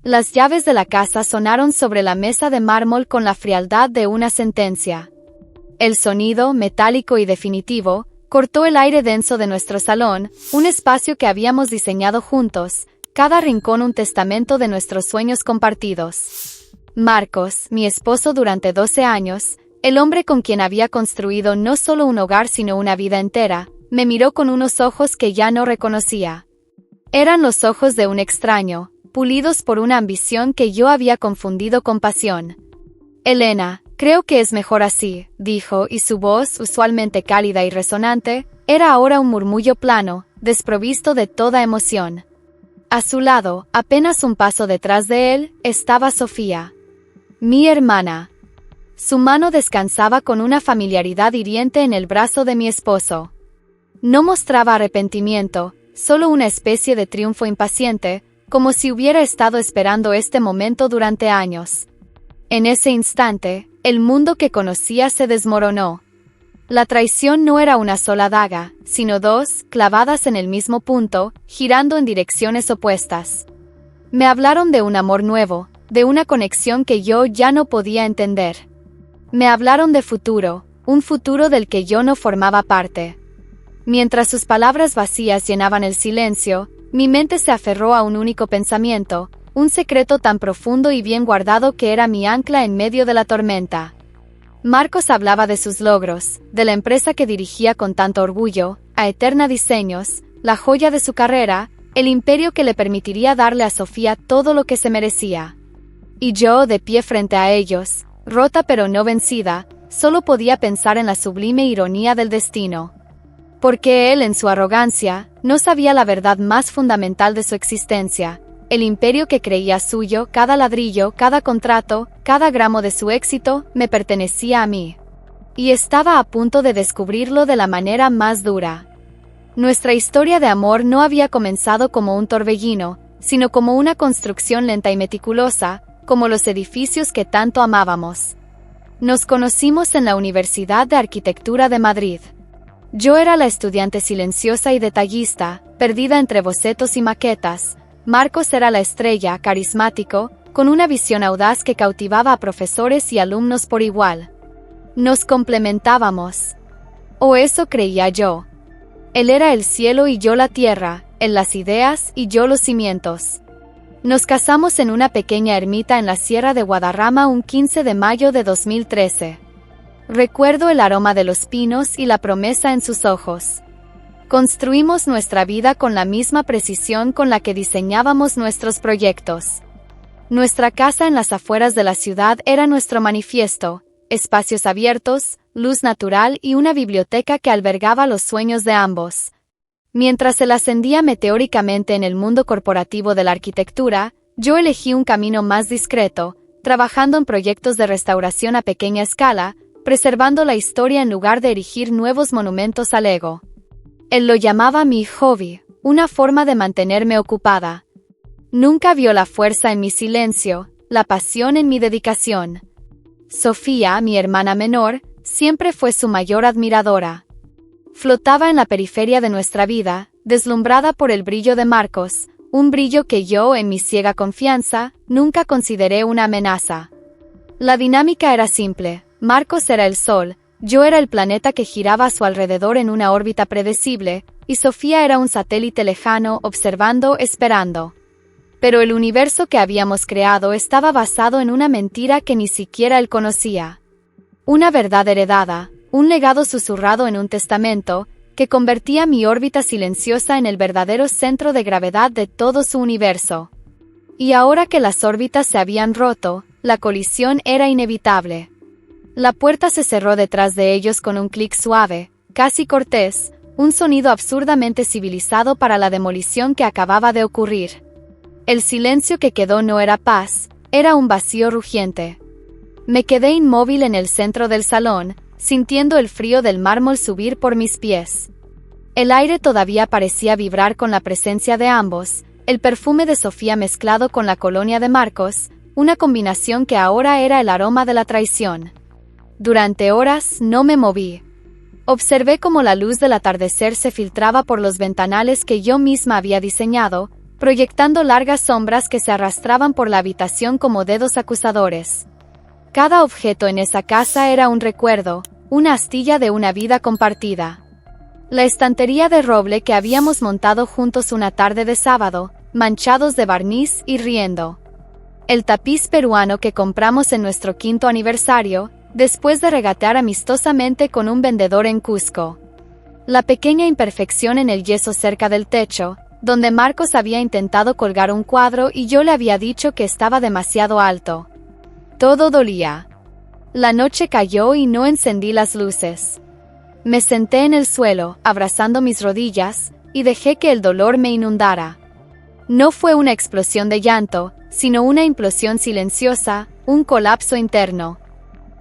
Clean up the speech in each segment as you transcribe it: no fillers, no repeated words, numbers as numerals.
Las llaves de la casa sonaron sobre la mesa de mármol con la frialdad de una sentencia. El sonido, metálico y definitivo, cortó el aire denso de nuestro salón, un espacio que habíamos diseñado juntos, cada rincón un testamento de nuestros sueños compartidos. Marcos, mi esposo durante 12 años, el hombre con quien había construido no solo un hogar sino una vida entera, me miró con unos ojos que ya no reconocía. Eran los ojos de un extraño, pulidos por una ambición que yo había confundido con pasión. Elena, creo que es mejor así, dijo, y su voz, usualmente cálida y resonante, era ahora un murmullo plano, desprovisto de toda emoción. A su lado, apenas un paso detrás de él, estaba Sofía. Mi hermana. Su mano descansaba con una familiaridad hiriente en el brazo de mi esposo. No mostraba arrepentimiento, solo una especie de triunfo impaciente, como si hubiera estado esperando este momento durante años. En ese instante, el mundo que conocía se desmoronó. La traición no era una sola daga, sino dos, clavadas en el mismo punto, girando en direcciones opuestas. Me hablaron de un amor nuevo, de una conexión que yo ya no podía entender. Me hablaron de futuro, un futuro del que yo no formaba parte. Mientras sus palabras vacías llenaban el silencio, mi mente se aferró a un único pensamiento, un secreto tan profundo y bien guardado que era mi ancla en medio de la tormenta. Marcos hablaba de sus logros, de la empresa que dirigía con tanto orgullo, a Eterna Diseños, la joya de su carrera, el imperio que le permitiría darle a Sofía todo lo que se merecía. Y yo, de pie frente a ellos, rota pero no vencida, solo podía pensar en la sublime ironía del destino. Porque él, en su arrogancia, no sabía la verdad más fundamental de su existencia. El imperio que creía suyo, cada ladrillo, cada contrato, cada gramo de su éxito, me pertenecía a mí. Y estaba a punto de descubrirlo de la manera más dura. Nuestra historia de amor no había comenzado como un torbellino, sino como una construcción lenta y meticulosa, como los edificios que tanto amábamos. Nos conocimos en la Universidad de Arquitectura de Madrid. Yo era la estudiante silenciosa y detallista, perdida entre bocetos y maquetas. Marcos era la estrella, carismático, con una visión audaz que cautivaba a profesores y alumnos por igual. Nos complementábamos. O eso creía yo. Él era el cielo y yo la tierra, él las ideas y yo los cimientos. Nos casamos en una pequeña ermita en la Sierra de Guadarrama un 15 de mayo de 2013. Recuerdo el aroma de los pinos y la promesa en sus ojos. Construimos nuestra vida con la misma precisión con la que diseñábamos nuestros proyectos. Nuestra casa en las afueras de la ciudad era nuestro manifiesto, espacios abiertos, luz natural y una biblioteca que albergaba los sueños de ambos. Mientras él ascendía meteóricamente en el mundo corporativo de la arquitectura, yo elegí un camino más discreto, trabajando en proyectos de restauración a pequeña escala, preservando la historia en lugar de erigir nuevos monumentos al ego. Él lo llamaba mi hobby, una forma de mantenerme ocupada. Nunca vio la fuerza en mi silencio, la pasión en mi dedicación. Sofía, mi hermana menor, siempre fue su mayor admiradora. Flotaba en la periferia de nuestra vida, deslumbrada por el brillo de Marcos, un brillo que yo, en mi ciega confianza, nunca consideré una amenaza. La dinámica era simple. Marcos era el Sol, yo era el planeta que giraba a su alrededor en una órbita predecible, y Sofía era un satélite lejano, observando, esperando. Pero el universo que habíamos creado estaba basado en una mentira que ni siquiera él conocía. Una verdad heredada, un legado susurrado en un testamento, que convertía mi órbita silenciosa en el verdadero centro de gravedad de todo su universo. Y ahora que las órbitas se habían roto, la colisión era inevitable. La puerta se cerró detrás de ellos con un clic suave, casi cortés, un sonido absurdamente civilizado para la demolición que acababa de ocurrir. El silencio que quedó no era paz, era un vacío rugiente. Me quedé inmóvil en el centro del salón, sintiendo el frío del mármol subir por mis pies. El aire todavía parecía vibrar con la presencia de ambos, el perfume de Sofía mezclado con la colonia de Marcos, una combinación que ahora era el aroma de la traición. Durante horas no me moví. Observé cómo la luz del atardecer se filtraba por los ventanales que yo misma había diseñado, proyectando largas sombras que se arrastraban por la habitación como dedos acusadores. Cada objeto en esa casa era un recuerdo, una astilla de una vida compartida. La estantería de roble que habíamos montado juntos una tarde de sábado, manchados de barniz y riendo. El tapiz peruano que compramos en nuestro 5º aniversario, después de regatear amistosamente con un vendedor en Cusco. La pequeña imperfección en el yeso cerca del techo, donde Marcos había intentado colgar un cuadro y yo le había dicho que estaba demasiado alto. Todo dolía. La noche cayó y no encendí las luces. Me senté en el suelo, abrazando mis rodillas, y dejé que el dolor me inundara. No fue una explosión de llanto, sino una implosión silenciosa, un colapso interno.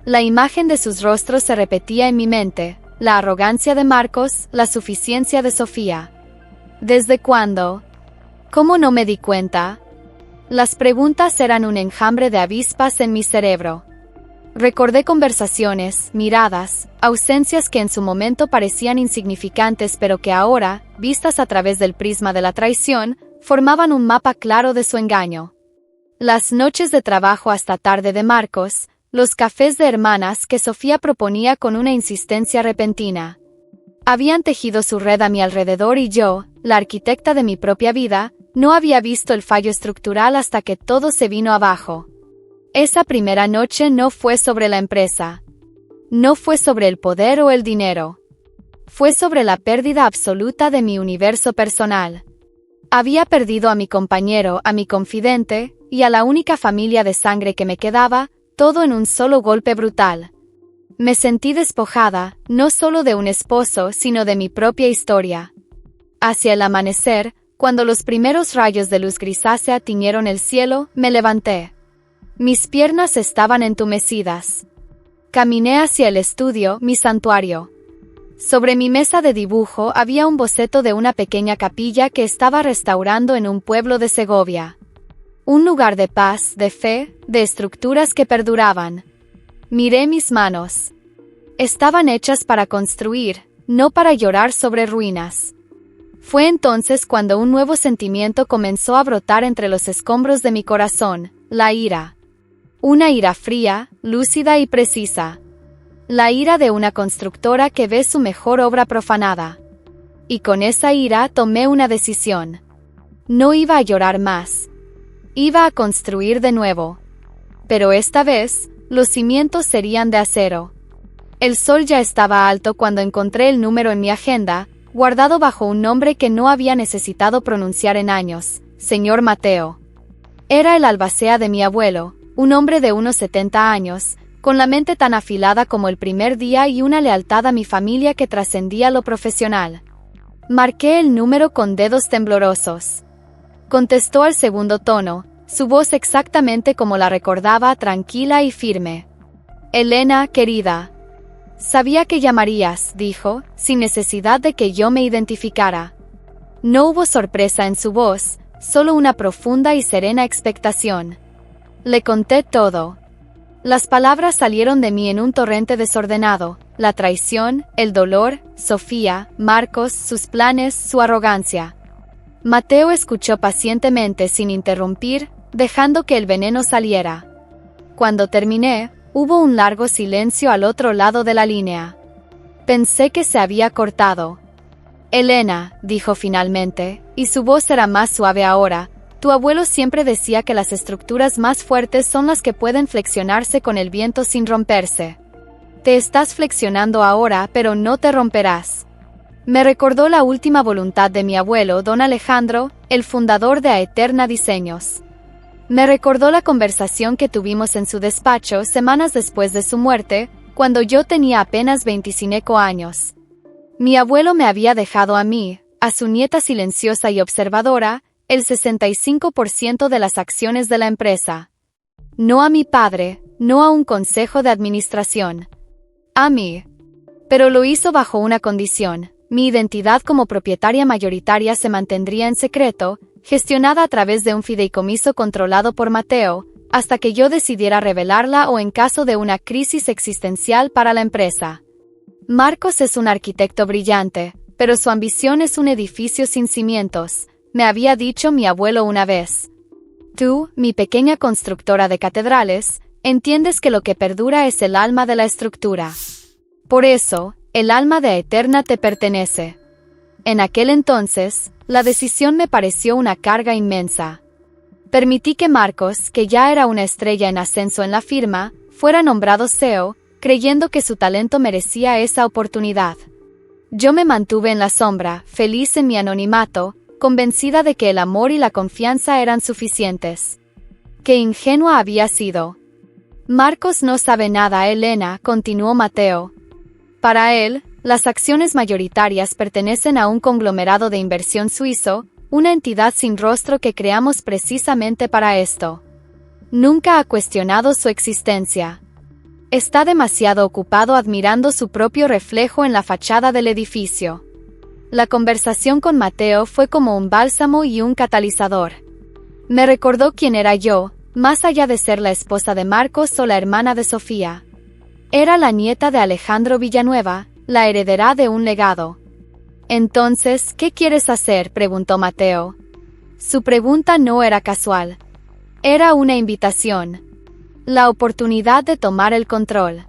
La imagen de sus rostros se repetía en mi mente, la arrogancia de Marcos, la suficiencia de Sofía. ¿Desde cuándo? ¿Cómo no me di cuenta? Las preguntas eran un enjambre de avispas en mi cerebro. Recordé conversaciones, miradas, ausencias que en su momento parecían insignificantes pero que ahora, vistas a través del prisma de la traición, formaban un mapa claro de su engaño. Las noches de trabajo hasta tarde de Marcos, los cafés de hermanas que Sofía proponía con una insistencia repentina. Habían tejido su red a mi alrededor y yo, la arquitecta de mi propia vida, no había visto el fallo estructural hasta que todo se vino abajo. Esa primera noche no fue sobre la empresa. No fue sobre el poder o el dinero. Fue sobre la pérdida absoluta de mi universo personal. Había perdido a mi compañero, a mi confidente, y a la única familia de sangre que me quedaba, todo en un solo golpe brutal. Me sentí despojada, no solo de un esposo, sino de mi propia historia. Hacia el amanecer, cuando los primeros rayos de luz grisácea tiñeron el cielo, me levanté. Mis piernas estaban entumecidas. Caminé hacia el estudio, mi santuario. Sobre mi mesa de dibujo había un boceto de una pequeña capilla que estaba restaurando en un pueblo de Segovia. Un lugar de paz, de fe, de estructuras que perduraban. Miré mis manos. Estaban hechas para construir, no para llorar sobre ruinas. Fue entonces cuando un nuevo sentimiento comenzó a brotar entre los escombros de mi corazón, la ira. Una ira fría, lúcida y precisa. La ira de una constructora que ve su mejor obra profanada. Y con esa ira tomé una decisión. No iba a llorar más. Iba a construir de nuevo. Pero esta vez, los cimientos serían de acero. El sol ya estaba alto cuando encontré el número en mi agenda, guardado bajo un nombre que no había necesitado pronunciar en años, señor Mateo. Era el albacea de mi abuelo, un hombre de unos 70 años, con la mente tan afilada como el primer día y una lealtad a mi familia que trascendía lo profesional. Marqué el número con dedos temblorosos. Contestó al segundo tono, su voz exactamente como la recordaba, tranquila y firme. Elena, querida. Sabía que llamarías, dijo, sin necesidad de que yo me identificara. No hubo sorpresa en su voz, solo una profunda y serena expectación. Le conté todo. Las palabras salieron de mí en un torrente desordenado, la traición, el dolor, Sofía, Marcos, sus planes, su arrogancia. Mateo escuchó pacientemente sin interrumpir, dejando que el veneno saliera. Cuando terminé, hubo un largo silencio al otro lado de la línea. Pensé que se había cortado. Elena, dijo finalmente, y su voz era más suave ahora, tu abuelo siempre decía que las estructuras más fuertes son las que pueden flexionarse con el viento sin romperse. Te estás flexionando ahora, pero no te romperás. Me recordó la última voluntad de mi abuelo, don Alejandro, el fundador de Aeterna Diseños. Me recordó la conversación que tuvimos en su despacho semanas después de su muerte, cuando yo tenía apenas 25 años. Mi abuelo me había dejado a mí, a su nieta silenciosa y observadora, el 65% de las acciones de la empresa. No a mi padre, no a un consejo de administración. A mí. Pero lo hizo bajo una condición. Mi identidad como propietaria mayoritaria se mantendría en secreto, gestionada a través de un fideicomiso controlado por Mateo, hasta que yo decidiera revelarla o en caso de una crisis existencial para la empresa. Marcos es un arquitecto brillante, pero su ambición es un edificio sin cimientos, me había dicho mi abuelo una vez. Tú, mi pequeña constructora de catedrales, entiendes que lo que perdura es el alma de la estructura. Por eso, el alma de Aeterna te pertenece. En aquel entonces, la decisión me pareció una carga inmensa. Permití que Marcos, que ya era una estrella en ascenso en la firma, fuera nombrado CEO, creyendo que su talento merecía esa oportunidad. Yo me mantuve en la sombra, feliz en mi anonimato, convencida de que el amor y la confianza eran suficientes. Qué ingenua había sido. Marcos no sabe nada, Elena, continuó Mateo. Para él, las acciones mayoritarias pertenecen a un conglomerado de inversión suizo, una entidad sin rostro que creamos precisamente para esto. Nunca ha cuestionado su existencia. Está demasiado ocupado admirando su propio reflejo en la fachada del edificio. La conversación con Mateo fue como un bálsamo y un catalizador. Me recordó quién era yo, más allá de ser la esposa de Marcos o la hermana de Sofía. Era la nieta de Alejandro Villanueva, la heredera de un legado. Entonces, ¿qué quieres hacer?, preguntó Mateo. Su pregunta no era casual. Era una invitación. La oportunidad de tomar el control.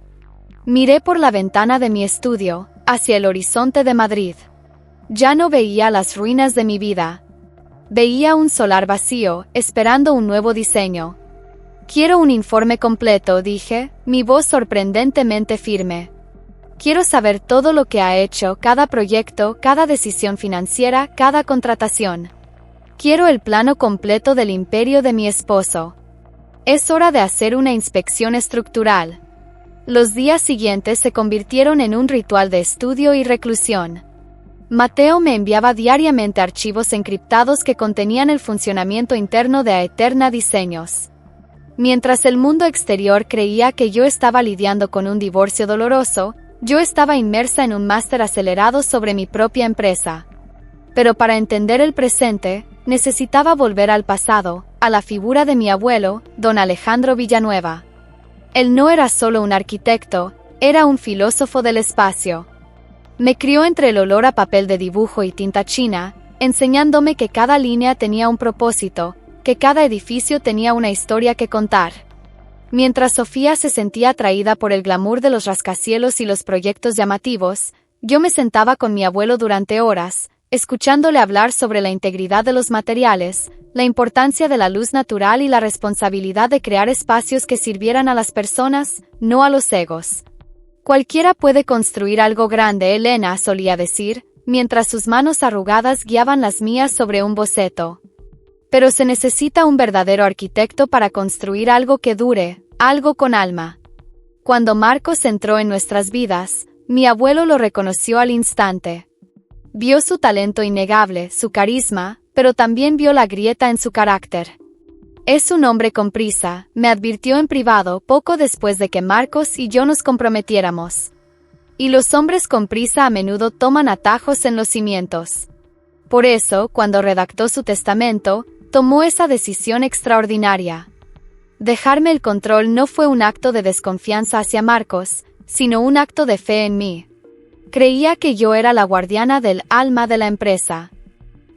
Miré por la ventana de mi estudio, hacia el horizonte de Madrid. Ya no veía las ruinas de mi vida. Veía un solar vacío, esperando un nuevo diseño. Quiero un informe completo, dije, mi voz sorprendentemente firme. Quiero saber todo lo que ha hecho, cada proyecto, cada decisión financiera, cada contratación. Quiero el plano completo del imperio de mi esposo. Es hora de hacer una inspección estructural. Los días siguientes se convirtieron en un ritual de estudio y reclusión. Mateo me enviaba diariamente archivos encriptados que contenían el funcionamiento interno de Aeterna Diseños. Mientras el mundo exterior creía que yo estaba lidiando con un divorcio doloroso, yo estaba inmersa en un máster acelerado sobre mi propia empresa. Pero para entender el presente, necesitaba volver al pasado, a la figura de mi abuelo, don Alejandro Villanueva. Él no era solo un arquitecto, era un filósofo del espacio. Me crió entre el olor a papel de dibujo y tinta china, enseñándome que cada línea tenía un propósito, que cada edificio tenía una historia que contar. Mientras Sofía se sentía atraída por el glamour de los rascacielos y los proyectos llamativos, yo me sentaba con mi abuelo durante horas, escuchándole hablar sobre la integridad de los materiales, la importancia de la luz natural y la responsabilidad de crear espacios que sirvieran a las personas, no a los egos. Cualquiera puede construir algo grande, Elena solía decir, mientras sus manos arrugadas guiaban las mías sobre un boceto. Pero se necesita un verdadero arquitecto para construir algo que dure, algo con alma. Cuando Marcos entró en nuestras vidas, mi abuelo lo reconoció al instante. Vio su talento innegable, su carisma, pero también vio la grieta en su carácter. Es un hombre con prisa, me advirtió en privado poco después de que Marcos y yo nos comprometiéramos. Y los hombres con prisa a menudo toman atajos en los cimientos. Por eso, cuando redactó su testamento, tomó esa decisión extraordinaria. Dejarme el control no fue un acto de desconfianza hacia Marcos, sino un acto de fe en mí. Creía que yo era la guardiana del alma de la empresa.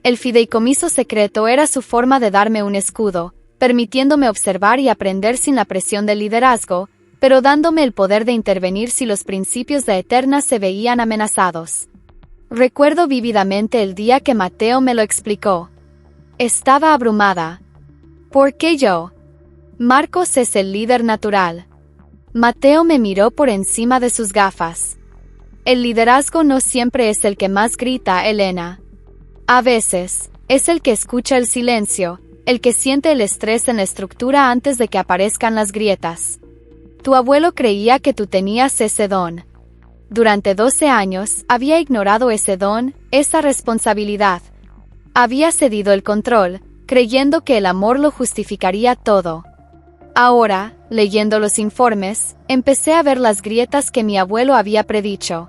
El fideicomiso secreto era su forma de darme un escudo, permitiéndome observar y aprender sin la presión del liderazgo, pero dándome el poder de intervenir si los principios de Aeterna se veían amenazados. Recuerdo vívidamente el día que Mateo me lo explicó. Estaba abrumada. ¿Por qué yo? Marcos es el líder natural. Mateo me miró por encima de sus gafas. El liderazgo no siempre es el que más grita, Elena. A veces, es el que escucha el silencio, el que siente el estrés en la estructura antes de que aparezcan las grietas. Tu abuelo creía que tú tenías ese don. Durante 12 años, había ignorado ese don, esa responsabilidad. Había cedido el control, creyendo que el amor lo justificaría todo. Ahora, leyendo los informes, empecé a ver las grietas que mi abuelo había predicho.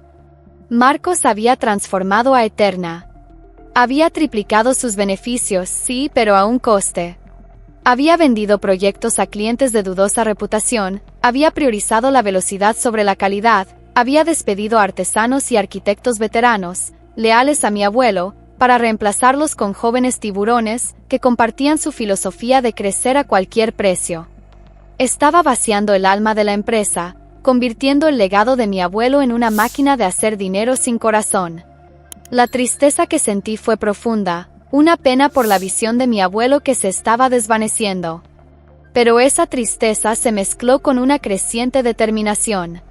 Marcos había transformado a Aeterna. Había triplicado sus beneficios, sí, pero a un coste. Había vendido proyectos a clientes de dudosa reputación, había priorizado la velocidad sobre la calidad, había despedido a artesanos y arquitectos veteranos, leales a mi abuelo, para reemplazarlos con jóvenes tiburones que compartían su filosofía de crecer a cualquier precio. Estaba vaciando el alma de la empresa, convirtiendo el legado de mi abuelo en una máquina de hacer dinero sin corazón. La tristeza que sentí fue profunda, una pena por la visión de mi abuelo que se estaba desvaneciendo. Pero esa tristeza se mezcló con una creciente determinación.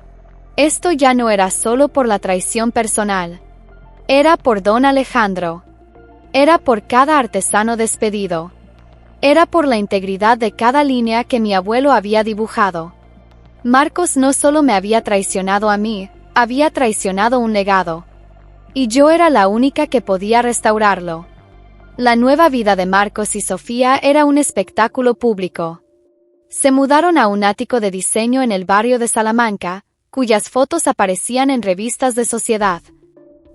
Esto ya no era solo por la traición personal. Era por don Alejandro. Era por cada artesano despedido. Era por la integridad de cada línea que mi abuelo había dibujado. Marcos no solo me había traicionado a mí, había traicionado un legado. Y yo era la única que podía restaurarlo. La nueva vida de Marcos y Sofía era un espectáculo público. Se mudaron a un ático de diseño en el barrio de Salamanca, cuyas fotos aparecían en revistas de sociedad.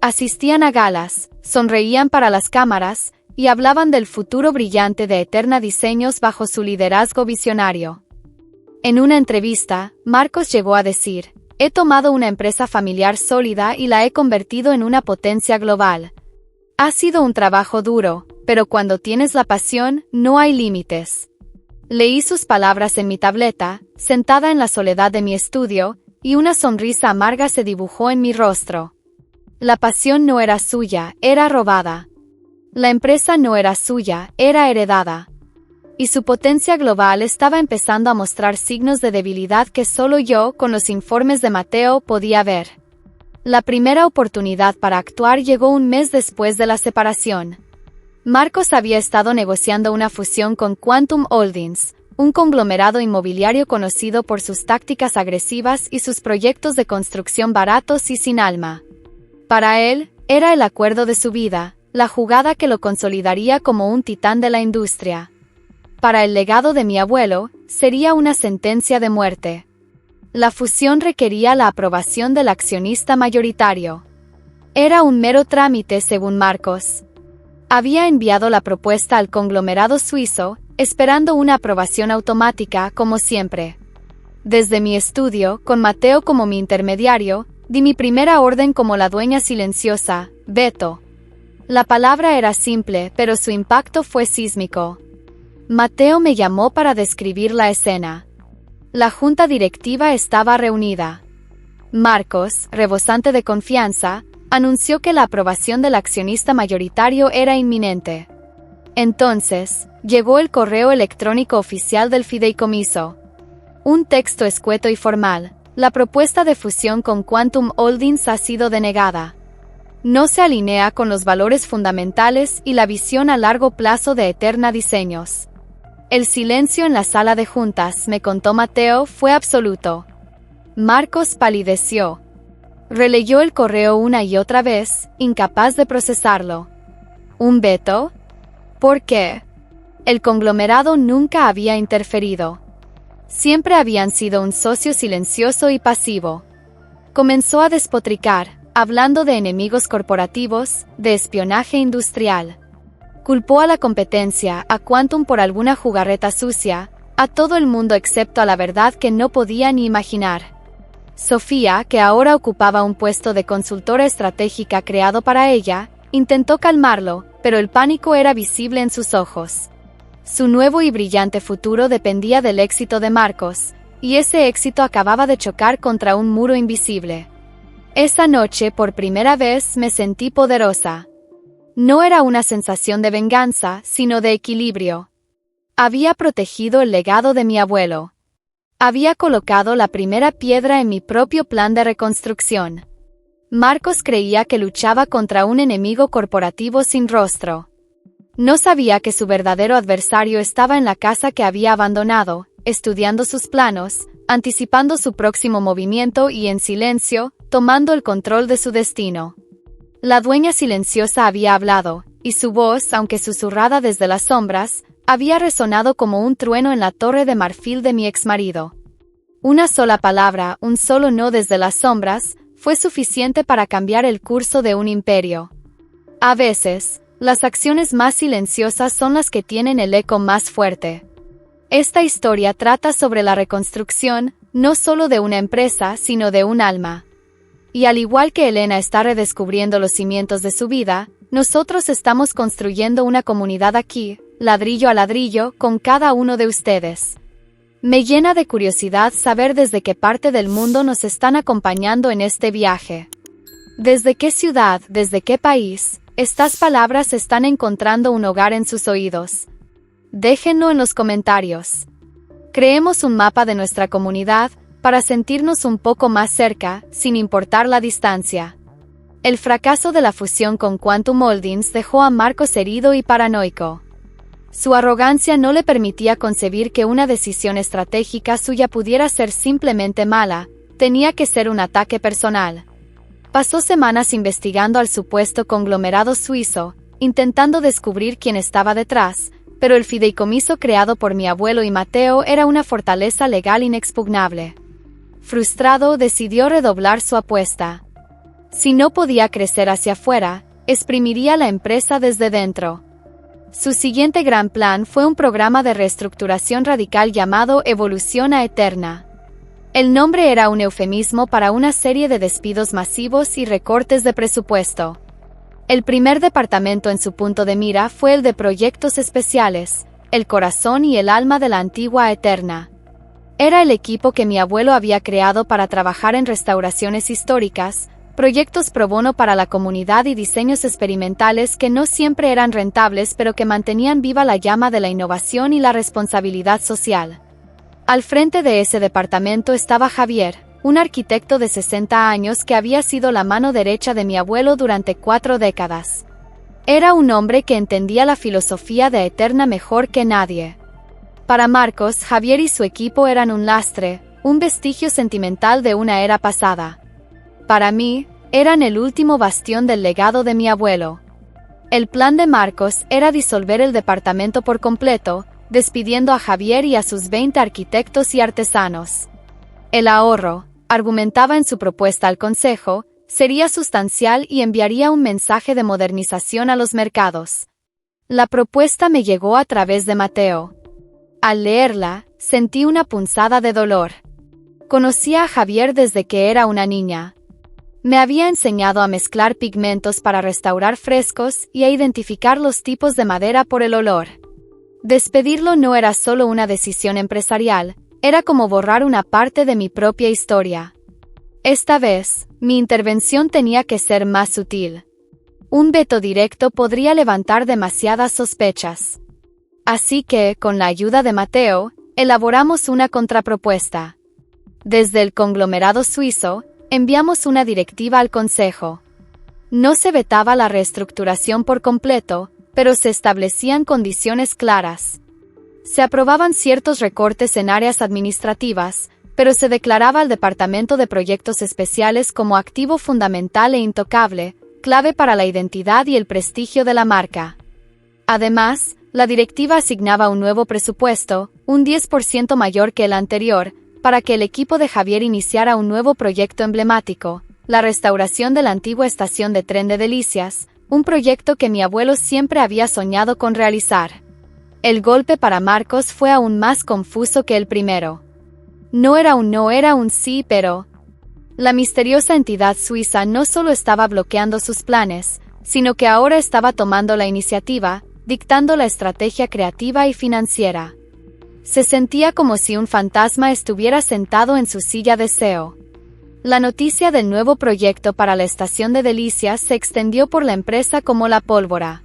Asistían a galas, sonreían para las cámaras, y hablaban del futuro brillante de Eterna Diseños bajo su liderazgo visionario. En una entrevista, Marcos llegó a decir: «He tomado una empresa familiar sólida y la he convertido en una potencia global. Ha sido un trabajo duro, pero cuando tienes la pasión, no hay límites». Leí sus palabras en mi tableta, sentada en la soledad de mi estudio, y una sonrisa amarga se dibujó en mi rostro. La pasión no era suya, era robada. La empresa no era suya, era heredada. Y su potencia global estaba empezando a mostrar signos de debilidad que solo yo, con los informes de Mateo, podía ver. La primera oportunidad para actuar llegó un mes después de la separación. Marcos había estado negociando una fusión con Quantum Holdings, un conglomerado inmobiliario conocido por sus tácticas agresivas y sus proyectos de construcción baratos y sin alma. Para él, era el acuerdo de su vida, la jugada que lo consolidaría como un titán de la industria. Para el legado de mi abuelo, sería una sentencia de muerte. La fusión requería la aprobación del accionista mayoritario. Era un mero trámite según Marcos. Había enviado la propuesta al conglomerado suizo, esperando una aprobación automática como siempre. Desde mi estudio, con Mateo como mi intermediario, di mi primera orden como la dueña silenciosa, veto. La palabra era simple, pero su impacto fue sísmico. Mateo me llamó para describir la escena. La junta directiva estaba reunida. Marcos, rebosante de confianza, anunció que la aprobación del accionista mayoritario era inminente. Entonces, llegó el correo electrónico oficial del fideicomiso. Un texto escueto y formal: la propuesta de fusión con Quantum Holdings ha sido denegada. No se alinea con los valores fundamentales y la visión a largo plazo de Eterna Diseños. El silencio en la sala de juntas, me contó Mateo, fue absoluto. Marcos palideció. Releyó el correo una y otra vez, incapaz de procesarlo. ¿Un veto? ¿Por qué? El conglomerado nunca había interferido. Siempre habían sido un socio silencioso y pasivo. Comenzó a despotricar, hablando de enemigos corporativos, de espionaje industrial. Culpó a la competencia, a Quantum por alguna jugarreta sucia, a todo el mundo excepto a la verdad que no podía ni imaginar. Sofía, que ahora ocupaba un puesto de consultora estratégica creado para ella, intentó calmarlo, pero el pánico era visible en sus ojos. Su nuevo y brillante futuro dependía del éxito de Marcos, y ese éxito acababa de chocar contra un muro invisible. Esa noche, por primera vez, me sentí poderosa. No era una sensación de venganza, sino de equilibrio. Había protegido el legado de mi abuelo. Había colocado la primera piedra en mi propio plan de reconstrucción. Marcos creía que luchaba contra un enemigo corporativo sin rostro. No sabía que su verdadero adversario estaba en la casa que había abandonado, estudiando sus planos, anticipando su próximo movimiento y en silencio, tomando el control de su destino. La dueña silenciosa había hablado, y su voz, aunque susurrada desde las sombras, había resonado como un trueno en la torre de marfil de mi exmarido. Una sola palabra, un solo no desde las sombras, fue suficiente para cambiar el curso de un imperio. A veces, las acciones más silenciosas son las que tienen el eco más fuerte. Esta historia trata sobre la reconstrucción, no solo de una empresa, sino de un alma. Y al igual que Elena está redescubriendo los cimientos de su vida, Nosotros estamos construyendo una comunidad aquí, ladrillo a ladrillo, con cada uno de ustedes. Me llena de curiosidad saber desde qué parte del mundo nos están acompañando en este viaje. ¿Desde qué ciudad, desde qué país? Estas palabras están encontrando un hogar en sus oídos. Déjenlo en los comentarios. Creemos un mapa de nuestra comunidad para sentirnos un poco más cerca, sin importar la distancia. El fracaso de la fusión con Quantum Holdings dejó a Marcos herido y paranoico. Su arrogancia no le permitía concebir que una decisión estratégica suya pudiera ser simplemente mala, tenía que ser un ataque personal. Pasó semanas investigando al supuesto conglomerado suizo, intentando descubrir quién estaba detrás, pero el fideicomiso creado por mi abuelo y Mateo era una fortaleza legal inexpugnable. Frustrado, decidió redoblar su apuesta. Si no podía crecer hacia afuera, exprimiría la empresa desde dentro. Su siguiente gran plan fue un programa de reestructuración radical llamado Evolución a Eterna. El nombre era un eufemismo para una serie de despidos masivos y recortes de presupuesto. El primer departamento en su punto de mira fue el de proyectos especiales, el corazón y el alma de la antigua Eterna. Era el equipo que mi abuelo había creado para trabajar en restauraciones históricas, proyectos pro bono para la comunidad y diseños experimentales que no siempre eran rentables pero que mantenían viva la llama de la innovación y la responsabilidad social. Al frente de ese departamento estaba Javier, un arquitecto de 60 años que había sido la mano derecha de mi abuelo durante 4 décadas. Era un hombre que entendía la filosofía de Eterna mejor que nadie. Para Marcos, Javier y su equipo eran un lastre, un vestigio sentimental de una era pasada. Para mí, eran el último bastión del legado de mi abuelo. El plan de Marcos era disolver el departamento por completo, despidiendo a Javier y a sus 20 arquitectos y artesanos. El ahorro, argumentaba en su propuesta al consejo, sería sustancial y enviaría un mensaje de modernización a los mercados. La propuesta me llegó a través de Mateo. Al leerla, sentí una punzada de dolor. Conocía a Javier desde que era una niña. Me había enseñado a mezclar pigmentos para restaurar frescos y a identificar los tipos de madera por el olor. Despedirlo no era solo una decisión empresarial, era como borrar una parte de mi propia historia. Esta vez, mi intervención tenía que ser más sutil. Un veto directo podría levantar demasiadas sospechas. Así que, con la ayuda de Mateo, elaboramos una contrapropuesta. Desde el conglomerado suizo, enviamos una directiva al Consejo. No se vetaba la reestructuración por completo, pero se establecían condiciones claras. Se aprobaban ciertos recortes en áreas administrativas, pero se declaraba al Departamento de Proyectos Especiales como activo fundamental e intocable, clave para la identidad y el prestigio de la marca. Además, la directiva asignaba un nuevo presupuesto, un 10% mayor que el anterior, para que el equipo de Javier iniciara un nuevo proyecto emblemático, la restauración de la antigua estación de tren de Delicias, un proyecto que mi abuelo siempre había soñado con realizar. El golpe para Marcos fue aún más confuso que el primero. No era un sí, pero... La misteriosa entidad suiza no solo estaba bloqueando sus planes, sino que ahora estaba tomando la iniciativa, dictando la estrategia creativa y financiera. Se sentía como si un fantasma estuviera sentado en su silla de CEO. La noticia del nuevo proyecto para la estación de Delicias se extendió por la empresa como la pólvora.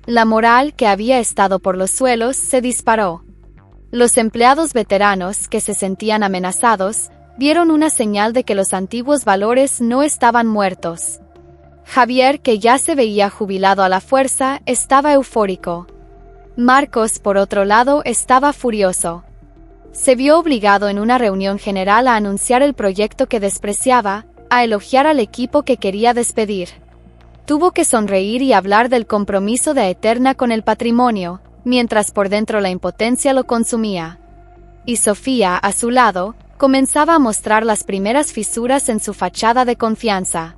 La moral, que había estado por los suelos, se disparó. Los empleados veteranos, que se sentían amenazados, vieron una señal de que los antiguos valores no estaban muertos. Javier, que ya se veía jubilado a la fuerza, estaba eufórico. Marcos, por otro lado, estaba furioso. Se vio obligado en una reunión general a anunciar el proyecto que despreciaba, a elogiar al equipo que quería despedir. Tuvo que sonreír y hablar del compromiso de Eterna con el patrimonio, mientras por dentro la impotencia lo consumía. Y Sofía, a su lado, comenzaba a mostrar las primeras fisuras en su fachada de confianza.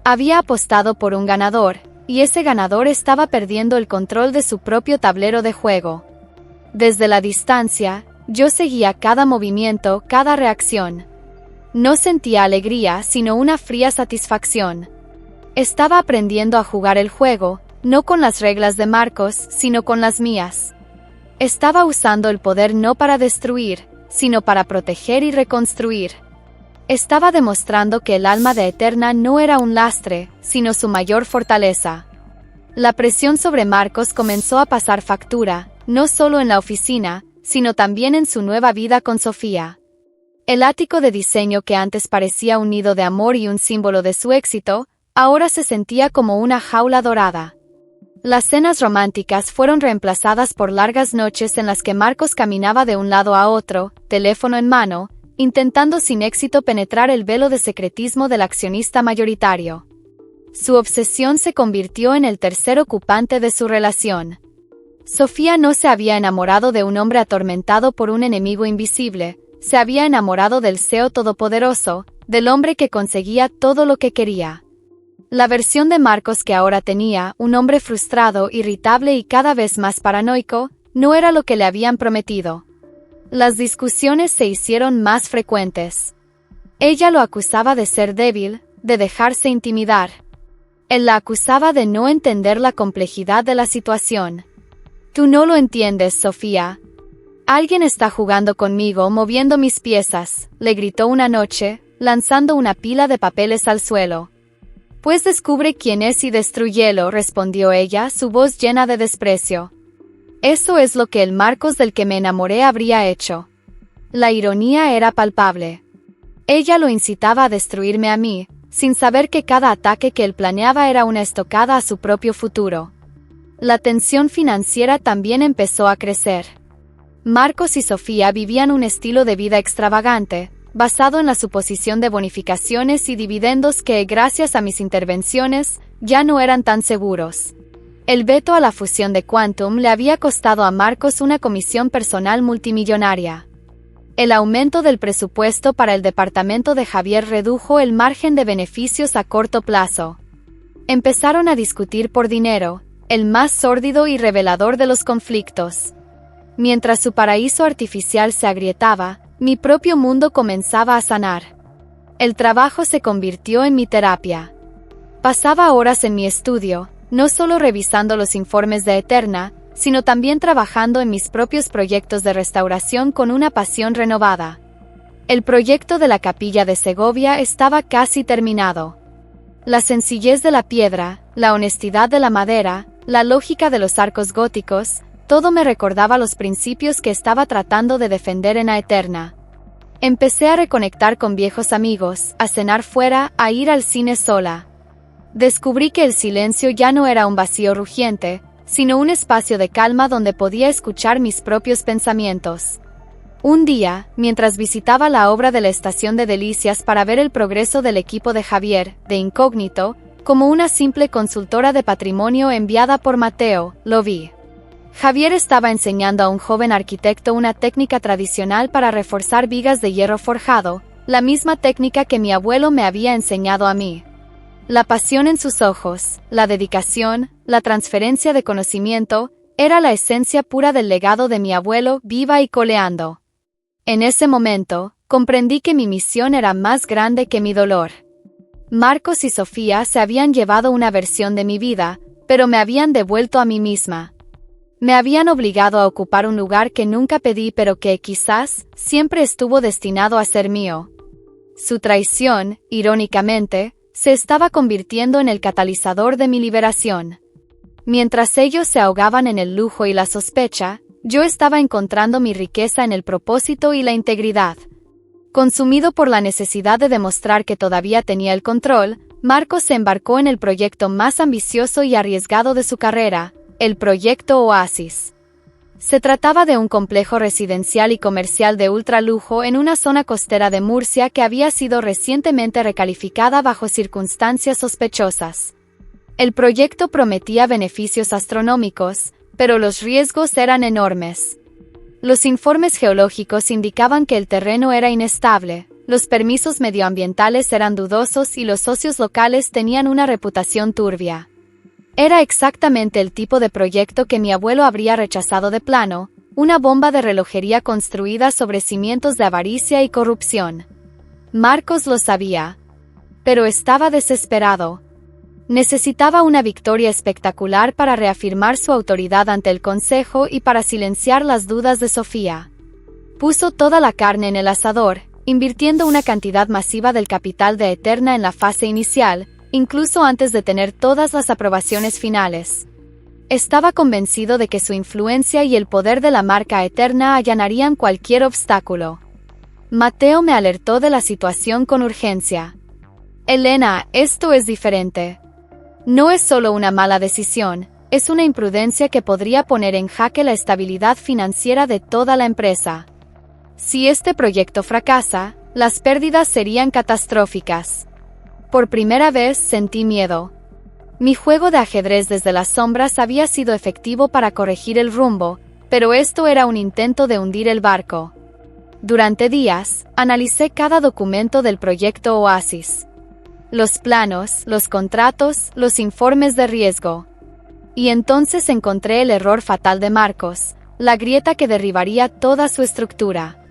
Había apostado por un ganador, y ese ganador estaba perdiendo el control de su propio tablero de juego. Desde la distancia, yo seguía cada movimiento, cada reacción. No sentía alegría, sino una fría satisfacción. Estaba aprendiendo a jugar el juego, no con las reglas de Marcos, sino con las mías. Estaba usando el poder no para destruir, sino para proteger y reconstruir. Estaba demostrando que el alma de Eterna no era un lastre, sino su mayor fortaleza. La presión sobre Marcos comenzó a pasar factura, no solo en la oficina, sino también en su nueva vida con Sofía. El ático de diseño que antes parecía un nido de amor y un símbolo de su éxito, ahora se sentía como una jaula dorada. Las cenas románticas fueron reemplazadas por largas noches en las que Marcos caminaba de un lado a otro, teléfono en mano, intentando sin éxito penetrar el velo de secretismo del accionista mayoritario. Su obsesión se convirtió en el tercer ocupante de su relación. Sofía no se había enamorado de un hombre atormentado por un enemigo invisible, se había enamorado del CEO todopoderoso, del hombre que conseguía todo lo que quería. La versión de Marcos que ahora tenía, un hombre frustrado, irritable y cada vez más paranoico, no era lo que le habían prometido. Las discusiones se hicieron más frecuentes. Ella lo acusaba de ser débil, de dejarse intimidar. Él la acusaba de no entender la complejidad de la situación. «Tú no lo entiendes, Sofía. Alguien está jugando conmigo, moviendo mis piezas», le gritó una noche, lanzando una pila de papeles al suelo. «Pues descubre quién es y destrúyelo», respondió ella, su voz llena de desprecio. Eso es lo que el Marcos del que me enamoré habría hecho. La ironía era palpable. Ella lo incitaba a destruirme a mí, sin saber que cada ataque que él planeaba era una estocada a su propio futuro. La tensión financiera también empezó a crecer. Marcos y Sofía vivían un estilo de vida extravagante, basado en la suposición de bonificaciones y dividendos que, gracias a mis intervenciones, ya no eran tan seguros. El veto a la fusión de Quantum le había costado a Marcos una comisión personal multimillonaria. El aumento del presupuesto para el departamento de Javier redujo el margen de beneficios a corto plazo. Empezaron a discutir por dinero, el más sórdido y revelador de los conflictos. Mientras su paraíso artificial se agrietaba, mi propio mundo comenzaba a sanar. El trabajo se convirtió en mi terapia. Pasaba horas en mi estudio, no solo revisando los informes de Eterna, sino también trabajando en mis propios proyectos de restauración con una pasión renovada. El proyecto de la capilla de Segovia estaba casi terminado. La sencillez de la piedra, la honestidad de la madera, la lógica de los arcos góticos, todo me recordaba los principios que estaba tratando de defender en Aeterna. Empecé a reconectar con viejos amigos, a cenar fuera, a ir al cine sola. Descubrí que el silencio ya no era un vacío rugiente, sino un espacio de calma donde podía escuchar mis propios pensamientos. Un día, mientras visitaba la obra de la Estación de Delicias para ver el progreso del equipo de Javier, de incógnito, como una simple consultora de patrimonio enviada por Mateo, lo vi. Javier estaba enseñando a un joven arquitecto una técnica tradicional para reforzar vigas de hierro forjado, la misma técnica que mi abuelo me había enseñado a mí. La pasión en sus ojos, la dedicación, la transferencia de conocimiento, era la esencia pura del legado de mi abuelo, viva y coleando. En ese momento, comprendí que mi misión era más grande que mi dolor. Marcos y Sofía se habían llevado una versión de mi vida, pero me habían devuelto a mí misma. Me habían obligado a ocupar un lugar que nunca pedí pero que, quizás, siempre estuvo destinado a ser mío. Su traición, irónicamente, se estaba convirtiendo en el catalizador de mi liberación. Mientras ellos se ahogaban en el lujo y la sospecha, yo estaba encontrando mi riqueza en el propósito y la integridad. Consumido por la necesidad de demostrar que todavía tenía el control, Marcos se embarcó en el proyecto más ambicioso y arriesgado de su carrera, el Proyecto Oasis. Se trataba de un complejo residencial y comercial de ultralujo en una zona costera de Murcia que había sido recientemente recalificada bajo circunstancias sospechosas. El proyecto prometía beneficios astronómicos, pero los riesgos eran enormes. Los informes geológicos indicaban que el terreno era inestable, los permisos medioambientales eran dudosos y los socios locales tenían una reputación turbia. Era exactamente el tipo de proyecto que mi abuelo habría rechazado de plano, una bomba de relojería construida sobre cimientos de avaricia y corrupción. Marcos lo sabía. Pero estaba desesperado. Necesitaba una victoria espectacular para reafirmar su autoridad ante el consejo y para silenciar las dudas de Sofía. Puso toda la carne en el asador, invirtiendo una cantidad masiva del capital de Eterna en la fase inicial, incluso antes de tener todas las aprobaciones finales. Estaba convencido de que su influencia y el poder de la marca Eterna allanarían cualquier obstáculo. Mateo me alertó de la situación con urgencia. Elena, esto es diferente. No es solo una mala decisión, es una imprudencia que podría poner en jaque la estabilidad financiera de toda la empresa. Si este proyecto fracasa, las pérdidas serían catastróficas. Por primera vez sentí miedo. Mi juego de ajedrez desde las sombras había sido efectivo para corregir el rumbo, pero esto era un intento de hundir el barco. Durante días, analicé cada documento del proyecto Oasis. Los planos, los contratos, los informes de riesgo. Y entonces encontré el error fatal de Marcos, la grieta que derribaría toda su estructura.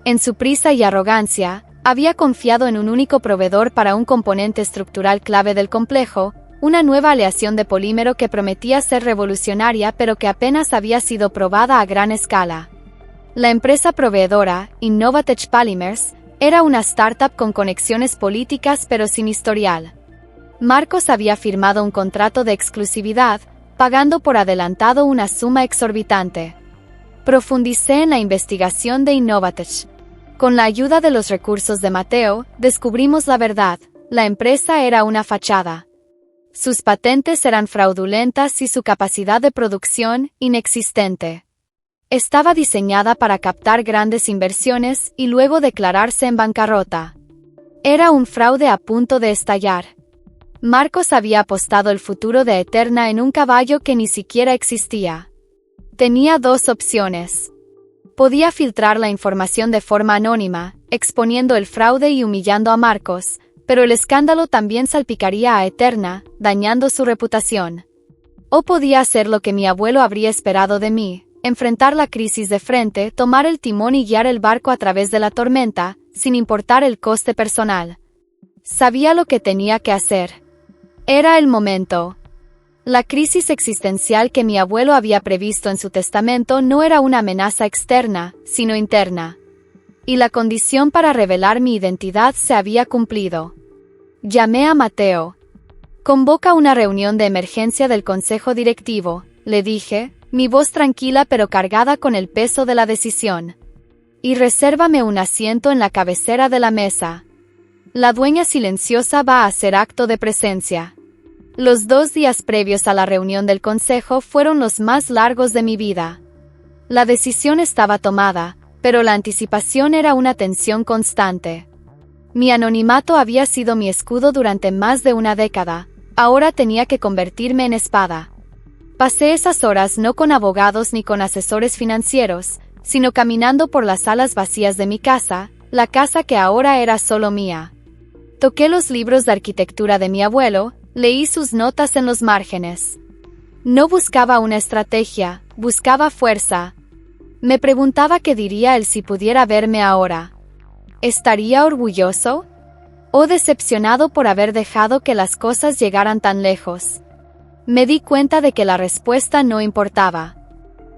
En su prisa y arrogancia, había confiado en un único proveedor para un componente estructural clave del complejo, una nueva aleación de polímero que prometía ser revolucionaria pero que apenas había sido probada a gran escala. La empresa proveedora, Innovatech Polymers, era una startup con conexiones políticas pero sin historial. Marcos había firmado un contrato de exclusividad, pagando por adelantado una suma exorbitante. Profundicé en la investigación de Innovatech. Con la ayuda de los recursos de Mateo, descubrimos la verdad: la empresa era una fachada. Sus patentes eran fraudulentas y su capacidad de producción inexistente. Estaba diseñada para captar grandes inversiones y luego declararse en bancarrota. Era un fraude a punto de estallar. Marcos había apostado el futuro de Eterna en un caballo que ni siquiera existía. Tenía dos opciones. Podía filtrar la información de forma anónima, exponiendo el fraude y humillando a Marcos, pero el escándalo también salpicaría a Eterna, dañando su reputación. O podía hacer lo que mi abuelo habría esperado de mí: enfrentar la crisis de frente, tomar el timón y guiar el barco a través de la tormenta, sin importar el coste personal. Sabía lo que tenía que hacer. Era el momento. La crisis existencial que mi abuelo había previsto en su testamento no era una amenaza externa, sino interna. Y la condición para revelar mi identidad se había cumplido. Llamé a Mateo. Convoca una reunión de emergencia del consejo directivo, le dije, mi voz tranquila pero cargada con el peso de la decisión. Y resérvame un asiento en la cabecera de la mesa. La dueña silenciosa va a hacer acto de presencia. Los 2 días previos a la reunión del consejo fueron los más largos de mi vida. La decisión estaba tomada, pero la anticipación era una tensión constante. Mi anonimato había sido mi escudo durante más de una década, ahora tenía que convertirme en espada. Pasé esas horas no con abogados ni con asesores financieros, sino caminando por las salas vacías de mi casa, la casa que ahora era solo mía. Toqué los libros de arquitectura de mi abuelo, leí sus notas en los márgenes. No buscaba una estrategia, buscaba fuerza. Me preguntaba qué diría él si pudiera verme ahora. ¿Estaría orgulloso? ¿O decepcionado por haber dejado que las cosas llegaran tan lejos? Me di cuenta de que la respuesta no importaba.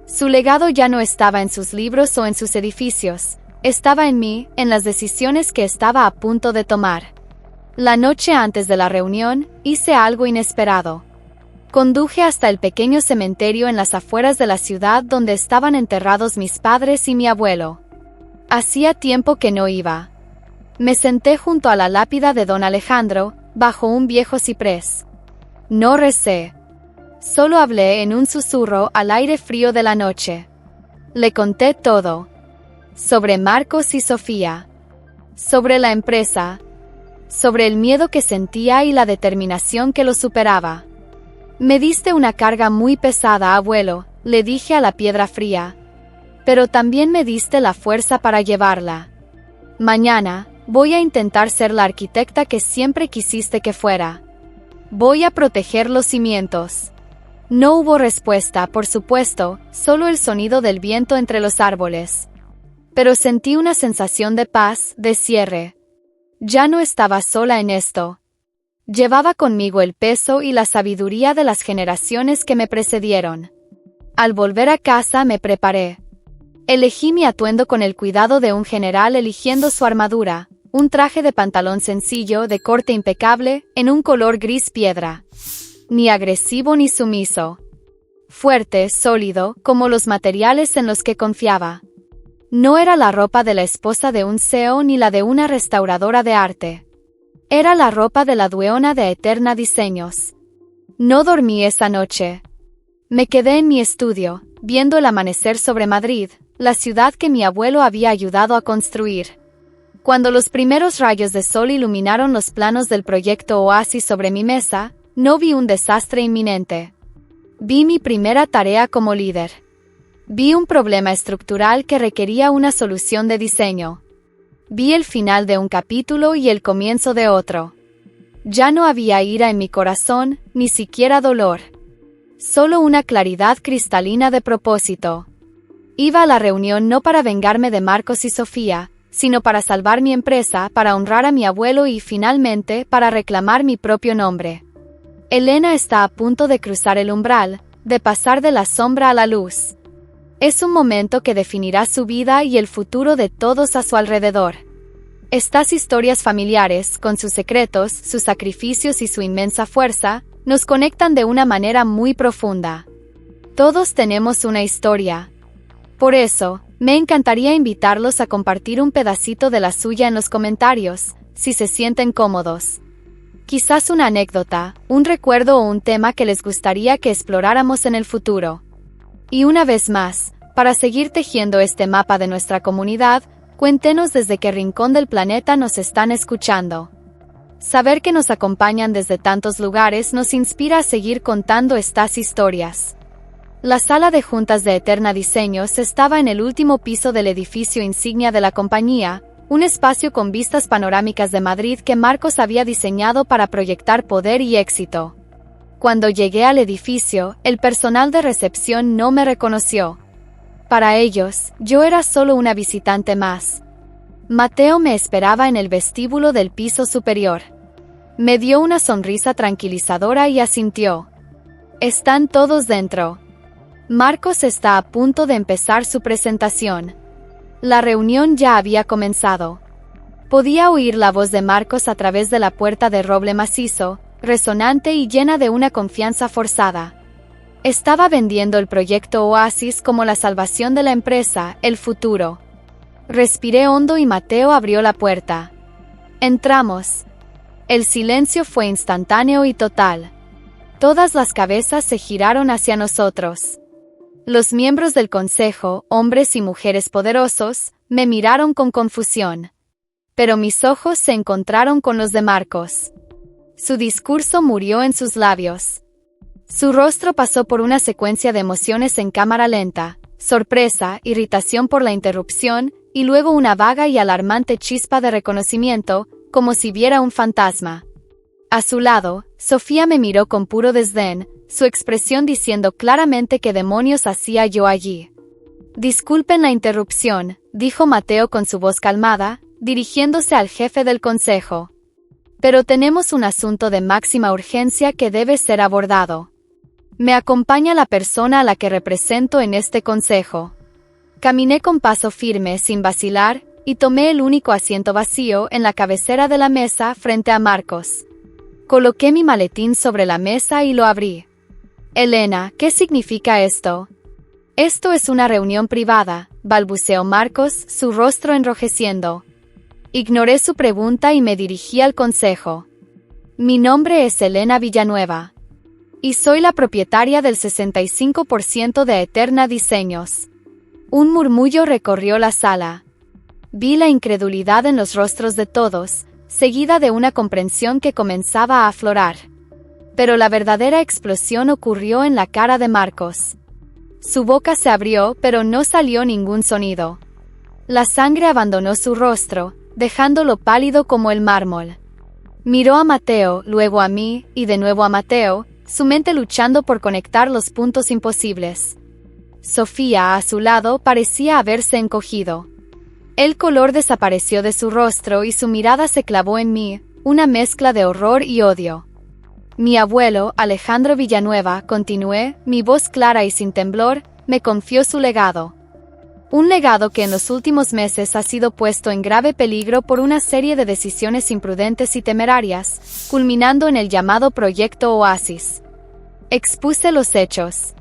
Su legado ya no estaba en sus libros o en sus edificios, estaba en mí, en las decisiones que estaba a punto de tomar. La noche antes de la reunión, hice algo inesperado. Conduje hasta el pequeño cementerio en las afueras de la ciudad donde estaban enterrados mis padres y mi abuelo. Hacía tiempo que no iba. Me senté junto a la lápida de don Alejandro, bajo un viejo ciprés. No recé. Solo hablé en un susurro al aire frío de la noche. Le conté todo. Sobre Marcos y Sofía. Sobre la empresa. Sobre el miedo que sentía y la determinación que lo superaba. Me diste una carga muy pesada, abuelo, le dije a la piedra fría. Pero también me diste la fuerza para llevarla. Mañana, voy a intentar ser la arquitecta que siempre quisiste que fuera. Voy a proteger los cimientos. No hubo respuesta, por supuesto, solo el sonido del viento entre los árboles. Pero sentí una sensación de paz, de cierre. Ya no estaba sola en esto. Llevaba conmigo el peso y la sabiduría de las generaciones que me precedieron. Al volver a casa me preparé. Elegí mi atuendo con el cuidado de un general eligiendo su armadura, un traje de pantalón sencillo de corte impecable, en un color gris piedra. Ni agresivo ni sumiso. Fuerte, sólido, como los materiales en los que confiaba. No era la ropa de la esposa de un CEO ni la de una restauradora de arte. Era la ropa de la dueña de Eterna Diseños. No dormí esa noche. Me quedé en mi estudio, viendo el amanecer sobre Madrid, la ciudad que mi abuelo había ayudado a construir. Cuando los primeros rayos de sol iluminaron los planos del proyecto Oasis sobre mi mesa, no vi un desastre inminente. Vi mi primera tarea como líder. Vi un problema estructural que requería una solución de diseño. Vi el final de un capítulo y el comienzo de otro. Ya no había ira en mi corazón, ni siquiera dolor. Solo una claridad cristalina de propósito. Iba a la reunión no para vengarme de Marcos y Sofía, sino para salvar mi empresa, para honrar a mi abuelo y, finalmente, para reclamar mi propio nombre. Elena está a punto de cruzar el umbral, de pasar de la sombra a la luz. Es un momento que definirá su vida y el futuro de todos a su alrededor. Estas historias familiares, con sus secretos, sus sacrificios y su inmensa fuerza, nos conectan de una manera muy profunda. Todos tenemos una historia. Por eso, me encantaría invitarlos a compartir un pedacito de la suya en los comentarios, si se sienten cómodos. Quizás una anécdota, un recuerdo o un tema que les gustaría que exploráramos en el futuro. Y una vez más, para seguir tejiendo este mapa de nuestra comunidad, cuéntenos desde qué rincón del planeta nos están escuchando. Saber que nos acompañan desde tantos lugares nos inspira a seguir contando estas historias. La sala de juntas de Eterna Diseños estaba en el último piso del edificio insignia de la compañía, un espacio con vistas panorámicas de Madrid que Marcos había diseñado para proyectar poder y éxito. Cuando llegué al edificio, el personal de recepción no me reconoció. Para ellos, yo era solo una visitante más. Mateo me esperaba en el vestíbulo del piso superior. Me dio una sonrisa tranquilizadora y asintió. Están todos dentro. Marcos está a punto de empezar su presentación. La reunión ya había comenzado. Podía oír la voz de Marcos a través de la puerta de roble macizo, resonante y llena de una confianza forzada. Estaba vendiendo el proyecto Oasis como la salvación de la empresa, el futuro. Respiré hondo y Mateo abrió la puerta. Entramos. El silencio fue instantáneo y total. Todas las cabezas se giraron hacia nosotros. Los miembros del consejo, hombres y mujeres poderosos, me miraron con confusión. Pero mis ojos se encontraron con los de Marcos. Su discurso murió en sus labios. Su rostro pasó por una secuencia de emociones en cámara lenta, sorpresa, irritación por la interrupción, y luego una vaga y alarmante chispa de reconocimiento, como si viera un fantasma. A su lado, Sofía me miró con puro desdén, su expresión diciendo claramente qué demonios hacía yo allí. Disculpen la interrupción, dijo Mateo con su voz calmada, dirigiéndose al jefe del consejo. Pero tenemos un asunto de máxima urgencia que debe ser abordado. Me acompaña la persona a la que represento en este consejo. Caminé con paso firme sin vacilar, y tomé el único asiento vacío en la cabecera de la mesa frente a Marcos. Coloqué mi maletín sobre la mesa y lo abrí. Elena, ¿qué significa esto? Esto es una reunión privada, balbuceó Marcos, su rostro enrojeciendo. Ignoré su pregunta y me dirigí al consejo. Mi nombre es Elena Villanueva. Y soy la propietaria del 65% de Eterna Diseños. Un murmullo recorrió la sala. Vi la incredulidad en los rostros de todos, seguida de una comprensión que comenzaba a aflorar. Pero la verdadera explosión ocurrió en la cara de Marcos. Su boca se abrió, pero no salió ningún sonido. La sangre abandonó su rostro, dejándolo pálido como el mármol. Miró a Mateo, luego a mí, y de nuevo a Mateo, su mente luchando por conectar los puntos imposibles. Sofía, a su lado, parecía haberse encogido. El color desapareció de su rostro y su mirada se clavó en mí, una mezcla de horror y odio. Mi abuelo, Alejandro Villanueva, continué, mi voz clara y sin temblor, me confió su legado. Un legado que en los últimos meses ha sido puesto en grave peligro por una serie de decisiones imprudentes y temerarias, culminando en el llamado Proyecto Oasis. Expuse los hechos.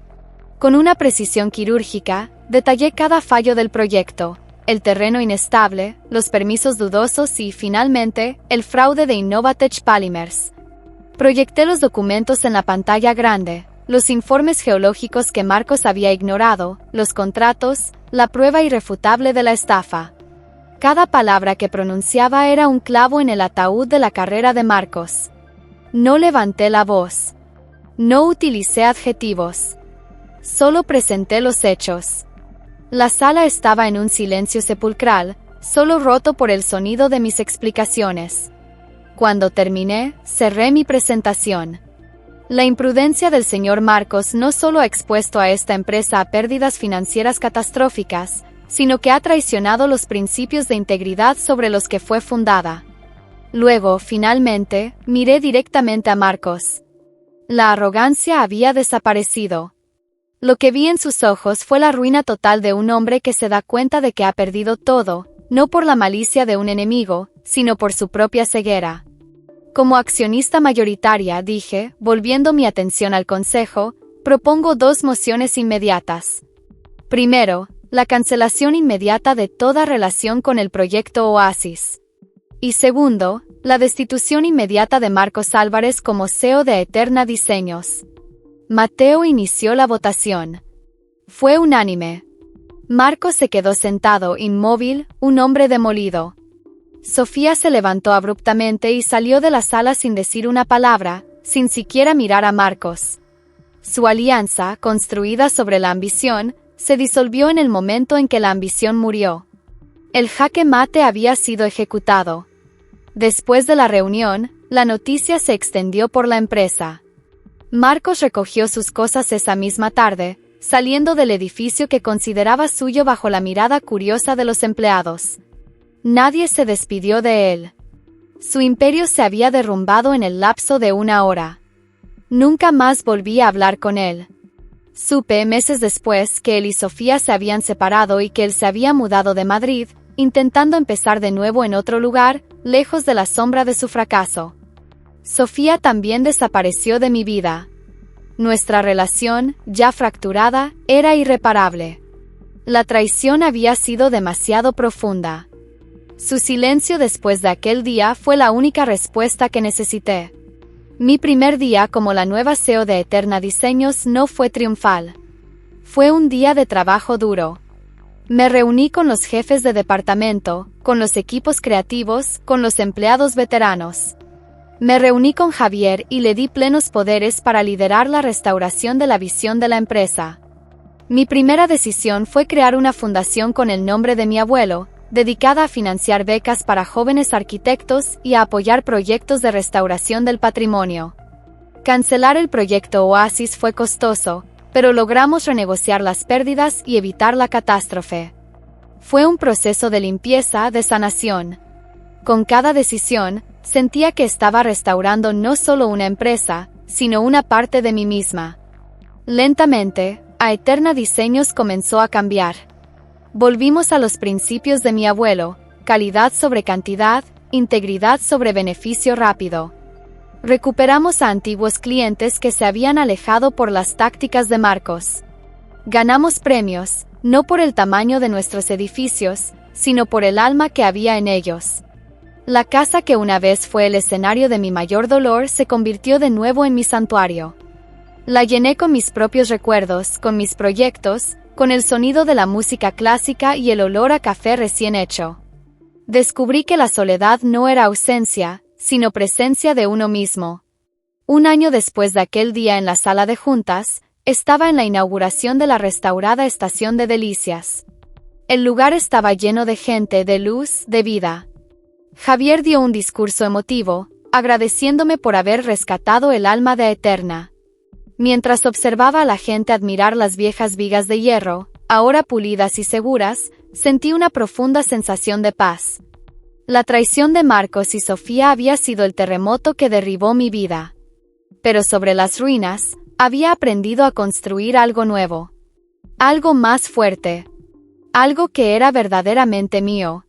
Con una precisión quirúrgica, detallé cada fallo del proyecto, el terreno inestable, los permisos dudosos y, finalmente, el fraude de Innovatech Polymers. Proyecté los documentos en la pantalla grande, los informes geológicos que Marcos había ignorado, los contratos, la prueba irrefutable de la estafa. Cada palabra que pronunciaba era un clavo en el ataúd de la carrera de Marcos. No levanté la voz. No utilicé adjetivos. Solo presenté los hechos. La sala estaba en un silencio sepulcral, solo roto por el sonido de mis explicaciones. Cuando terminé, cerré mi presentación. La imprudencia del señor Marcos no solo ha expuesto a esta empresa a pérdidas financieras catastróficas, sino que ha traicionado los principios de integridad sobre los que fue fundada. Luego, finalmente, miré directamente a Marcos. La arrogancia había desaparecido. Lo que vi en sus ojos fue la ruina total de un hombre que se da cuenta de que ha perdido todo, no por la malicia de un enemigo, sino por su propia ceguera. Como accionista mayoritaria, dije, volviendo mi atención al Consejo, propongo 2 mociones inmediatas. Primero, la cancelación inmediata de toda relación con el proyecto Oasis. Y segundo, la destitución inmediata de Marcos Álvarez como CEO de Eterna Diseños. Mateo inició la votación. Fue unánime. Marcos se quedó sentado, inmóvil, un hombre demolido. Sofía se levantó abruptamente y salió de la sala sin decir una palabra, sin siquiera mirar a Marcos. Su alianza, construida sobre la ambición, se disolvió en el momento en que la ambición murió. El jaque mate había sido ejecutado. Después de la reunión, la noticia se extendió por la empresa. Marcos recogió sus cosas esa misma tarde, saliendo del edificio que consideraba suyo bajo la mirada curiosa de los empleados. Nadie se despidió de él. Su imperio se había derrumbado en el lapso de 1 hora. Nunca más volví a hablar con él. Supe meses después que él y Sofía se habían separado y que él se había mudado de Madrid, intentando empezar de nuevo en otro lugar, lejos de la sombra de su fracaso. Sofía también desapareció de mi vida. Nuestra relación, ya fracturada, era irreparable. La traición había sido demasiado profunda. Su silencio después de aquel día fue la única respuesta que necesité. Mi primer día como la nueva CEO de Eterna Diseños no fue triunfal. Fue un día de trabajo duro. Me reuní con los jefes de departamento, con los equipos creativos, con los empleados veteranos. Me reuní con Javier y le di plenos poderes para liderar la restauración de la visión de la empresa. Mi primera decisión fue crear una fundación con el nombre de mi abuelo, dedicada a financiar becas para jóvenes arquitectos y a apoyar proyectos de restauración del patrimonio. Cancelar el proyecto Oasis fue costoso, pero logramos renegociar las pérdidas y evitar la catástrofe. Fue un proceso de limpieza, de sanación. Con cada decisión, sentía que estaba restaurando no solo una empresa, sino una parte de mí misma. Lentamente, a Eterna Diseños comenzó a cambiar. Volvimos a los principios de mi abuelo, calidad sobre cantidad, integridad sobre beneficio rápido. Recuperamos a antiguos clientes que se habían alejado por las tácticas de Marcos. Ganamos premios, no por el tamaño de nuestros edificios, sino por el alma que había en ellos. La casa que una vez fue el escenario de mi mayor dolor se convirtió de nuevo en mi santuario. La llené con mis propios recuerdos, con mis proyectos, con el sonido de la música clásica y el olor a café recién hecho. Descubrí que la soledad no era ausencia, sino presencia de uno mismo. 1 año después de aquel día en la sala de juntas, estaba en la inauguración de la restaurada Estación de Delicias. El lugar estaba lleno de gente, de luz, de vida. Javier dio un discurso emotivo, agradeciéndome por haber rescatado el alma de Eterna. Mientras observaba a la gente admirar las viejas vigas de hierro, ahora pulidas y seguras, sentí una profunda sensación de paz. La traición de Marcos y Sofía había sido el terremoto que derribó mi vida. Pero sobre las ruinas, había aprendido a construir algo nuevo. Algo más fuerte. Algo que era verdaderamente mío.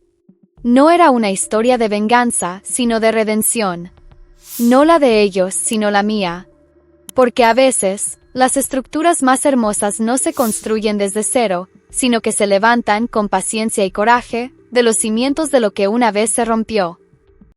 No era una historia de venganza, sino de redención. No la de ellos, sino la mía. Porque a veces, las estructuras más hermosas no se construyen desde cero, sino que se levantan con paciencia y coraje, de los cimientos de lo que una vez se rompió.